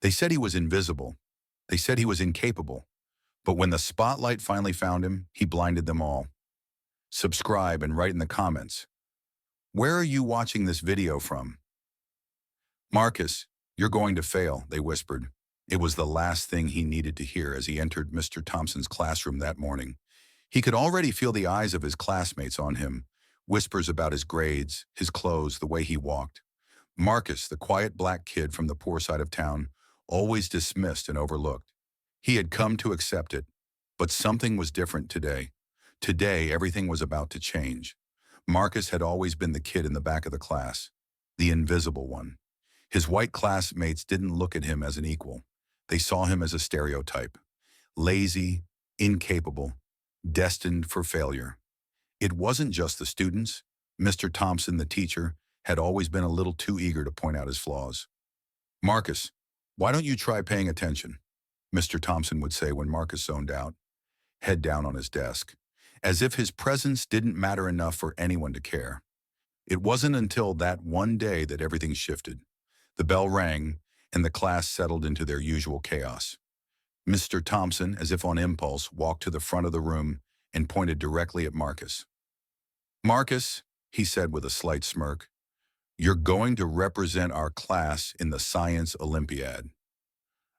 They said he was invisible. They said he was incapable. But when the spotlight finally found him, he blinded them all. Subscribe and write in the comments. Where are you watching this video from? Marcus, you're going to fail, they whispered. It was the last thing he needed to hear as he entered Mr. Thompson's classroom that morning. He could already feel the eyes of his classmates on him, whispers about his grades, his clothes, the way he walked. Marcus, the quiet black kid from the poor side of town, always dismissed and overlooked. He had come to accept it, but something was different today. Today, everything was about to change. Marcus had always been the kid in the back of the class, the invisible one. His white classmates didn't look at him as an equal. They saw him as a stereotype. Lazy, incapable, destined for failure. It wasn't just the students. Mr. Thompson, the teacher, had always been a little too eager to point out his flaws. Marcus, why don't you try paying attention? Mr. Thompson would say when Marcus zoned out, head down on his desk, as if his presence didn't matter enough for anyone to care. It wasn't until that one day that everything shifted. The bell rang, and the class settled into their usual chaos. Mr. Thompson, as if on impulse, walked to the front of the room and pointed directly at Marcus. Marcus, he said with a slight smirk, you're going to represent our class in the Science Olympiad.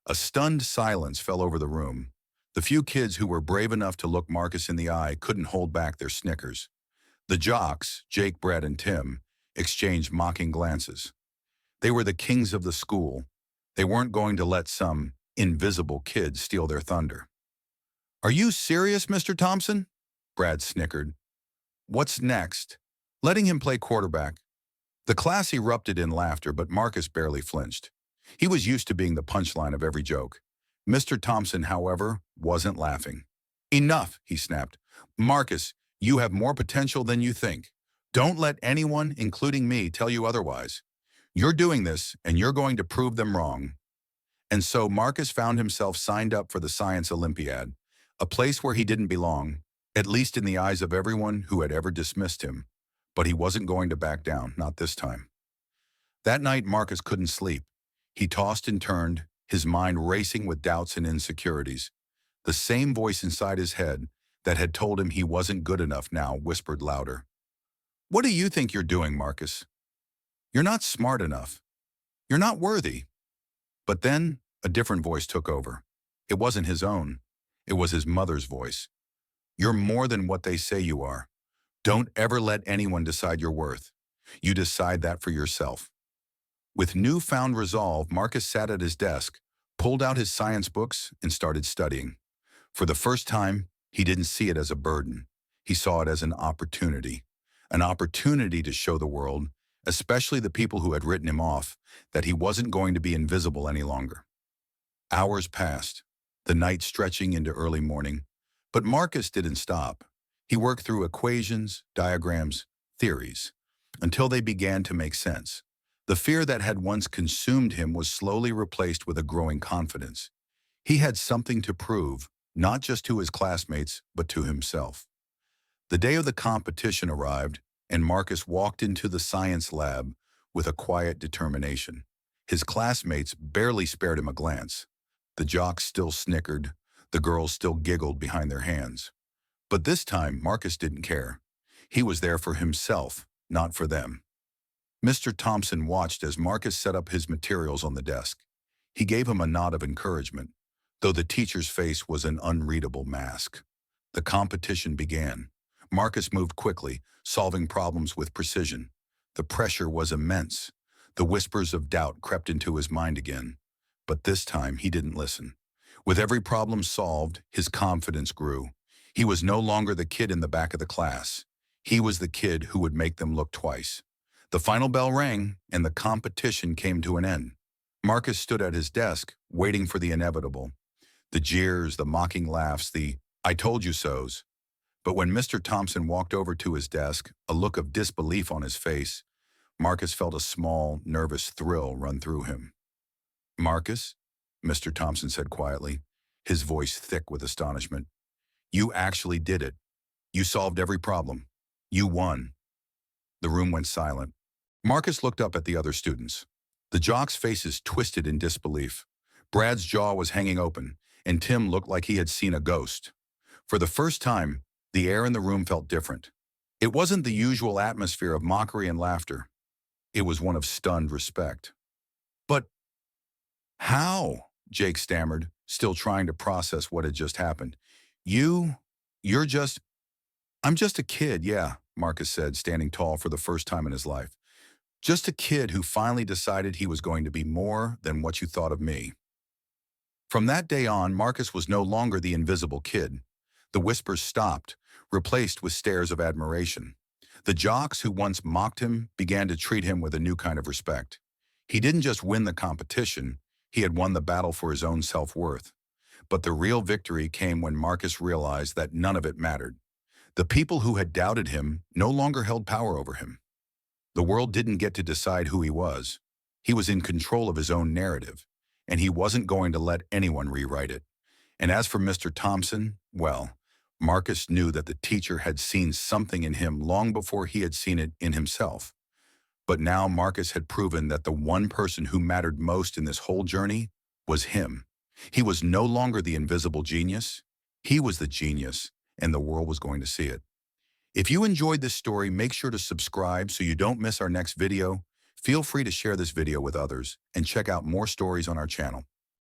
A stunned silence fell over the room. The few kids who were brave enough to look Marcus in the eye couldn't hold back their snickers. The jocks, Jake, Brad, and Tim, exchanged mocking glances. They were the kings of the school. They weren't going to let some invisible kid steal their thunder. Are you serious, Mr. Thompson? Brad snickered. What's next? Letting him play quarterback. The class erupted in laughter, but Marcus barely flinched. He was used to being the punchline of every joke. Mr. Thompson, however, wasn't laughing. Enough, he snapped. Marcus, you have more potential than you think. Don't let anyone, including me, tell you otherwise. You're doing this, and you're going to prove them wrong. And so Marcus found himself signed up for the Science Olympiad, a place where he didn't belong, at least in the eyes of everyone who had ever dismissed him. But he wasn't going to back down, not this time. That night, Marcus couldn't sleep. He tossed and turned, his mind racing with doubts and insecurities. The same voice inside his head that had told him he wasn't good enough now whispered louder. What do you think you're doing, Marcus? You're not smart enough. You're not worthy. But then a different voice took over. It wasn't his own. It was his mother's voice. You're more than what they say you are. Don't ever let anyone decide your worth. You decide that for yourself. With newfound resolve, Marcus sat at his desk, pulled out his science books, and started studying. For the first time, he didn't see it as a burden. He saw it as an opportunity to show the world, especially the people who had written him off, that he wasn't going to be invisible any longer. Hours passed, the night stretching into early morning, but Marcus didn't stop. He worked through equations, diagrams, theories, until they began to make sense. The fear that had once consumed him was slowly replaced with a growing confidence. He had something to prove, not just to his classmates, but to himself. The day of the competition arrived, and Marcus walked into the science lab with a quiet determination. His classmates barely spared him a glance. The jocks still snickered, the girls still giggled behind their hands. But this time, Marcus didn't care. He was there for himself, not for them. Mr. Thompson watched as Marcus set up his materials on the desk. He gave him a nod of encouragement, though the teacher's face was an unreadable mask. The competition began. Marcus moved quickly, solving problems with precision. The pressure was immense. The whispers of doubt crept into his mind again. But this time, he didn't listen. With every problem solved, his confidence grew. He was no longer the kid in the back of the class. He was the kid who would make them look twice. The final bell rang, and the competition came to an end. Marcus stood at his desk, waiting for the inevitable. The jeers, the mocking laughs, the "I told you so's." But when Mr. Thompson walked over to his desk, a look of disbelief on his face, Marcus felt a small, nervous thrill run through him. Marcus, Mr. Thompson said quietly, his voice thick with astonishment, you actually did it. You solved every problem. You won. The room went silent. Marcus looked up at the other students. The jocks' faces twisted in disbelief. Brad's jaw was hanging open, and Tim looked like he had seen a ghost. For the first time, the air in the room felt different. It wasn't the usual atmosphere of mockery and laughter. It was one of stunned respect. But how? Jake stammered, still trying to process what had just happened. You, you're just, I'm just a kid, yeah, Marcus said, standing tall for the first time in his life. Just a kid who finally decided he was going to be more than what you thought of me. From that day on, Marcus was no longer the invisible kid. The whispers stopped, replaced with stares of admiration. The jocks who once mocked him began to treat him with a new kind of respect. He didn't just win the competition, he had won the battle for his own self-worth. But the real victory came when Marcus realized that none of it mattered. The people who had doubted him no longer held power over him. The world didn't get to decide who he was. He was in control of his own narrative, and he wasn't going to let anyone rewrite it. And as for Mr. Thompson, well, Marcus knew that the teacher had seen something in him long before he had seen it in himself. But now Marcus had proven that the one person who mattered most in this whole journey was him. He was no longer the invisible genius. He was the genius, and the world was going to see it. If you enjoyed this story, make sure to subscribe so you don't miss our next video. Feel free to share this video with others and check out more stories on our channel.